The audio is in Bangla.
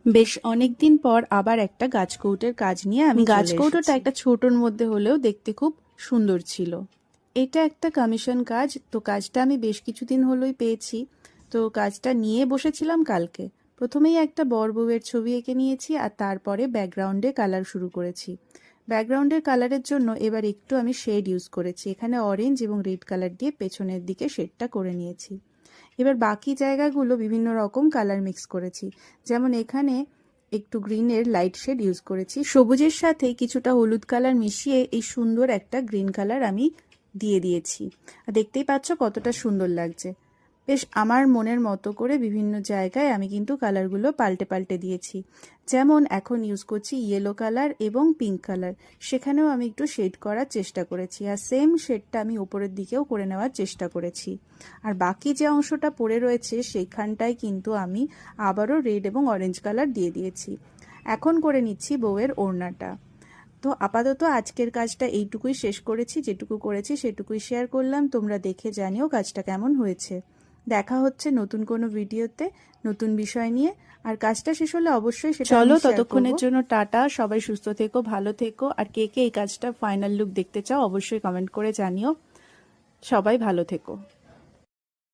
বেশ অনেকদিন পর আবার একটা গাছকৌটের কাজ নিয়ে আমি গাছকৌটোটা একটা ছোটর মধ্যে হলেও দেখতে খুব সুন্দর ছিল। এটা একটা কমিশন কাজ, তো কাজটা আমি বেশ কিছুদিন হলোই পেয়েছি। তো কাজটা নিয়ে বসেছিলাম কালকে। প্রথমেই একটা বর বউয়ের ছবি এঁকে নিয়েছি আর তারপরে ব্যাকগ্রাউন্ডে কালার শুরু করেছি। ব্যাকগ্রাউন্ডের কালারের জন্য এবার একটু আমি শেড ইউজ করেছি। এখানে অরেঞ্জ এবং রেড কালার দিয়ে পেছনের দিকে শেডটা করে নিয়েছি। এবার বাকি জায়গাগুলো বিভিন্ন রকম কালার মিক্স করেছি। যেমন এখানে একটু গ্রিনের লাইট শেড ইউজ করেছি, সবুজের সাথে কিছুটা হলুদ কালার মিশিয়ে এই সুন্দর একটা গ্রিন কালার আমি দিয়ে দিয়েছি। আর দেখতেই পাচ্ছ কতটা সুন্দর লাগছে। বেশ আমার মনের মতো করে বিভিন্ন জায়গায় আমি কিন্তু কালারগুলো পাল্টে পাল্টে দিয়েছি। যেমন এখন ইউজ করছি ইয়েলো কালার এবং পিঙ্ক কালার, সেখানেও আমি একটু শেড করার চেষ্টা করেছি। আর সেম শেডটা আমি উপরের দিকেও করে নেওয়ার চেষ্টা করেছি। আর বাকি যে অংশটা পড়ে রয়েছে সেইখানটায় কিন্তু আমি আবারও রেড এবং অরেঞ্জ কালার দিয়ে দিয়েছি। এখন করে নিচ্ছি বউয়ের ওড়নাটা। তো আপাতত আজকের কাজটা এইটুকুই শেষ করেছি, যেটুকু করেছি সেটুকুই শেয়ার করলাম। তোমরা দেখে জানিও কাজটা কেমন হয়েছে। দেখা হচ্ছে নতুন কোনো ভিডিওতে নতুন বিষয় নিয়ে। আর কাজটা শেষ হলে অবশ্যই সেটা চলো ততক্ষণের জন্য টাটা। সবাই সুস্থ থেকো, ভালো থেকো। আর কে কে এই কাজটা ফাইনাল লুক দেখতে চাও অবশ্যই কমেন্ট করে জানিও। সবাই ভালো থেকো।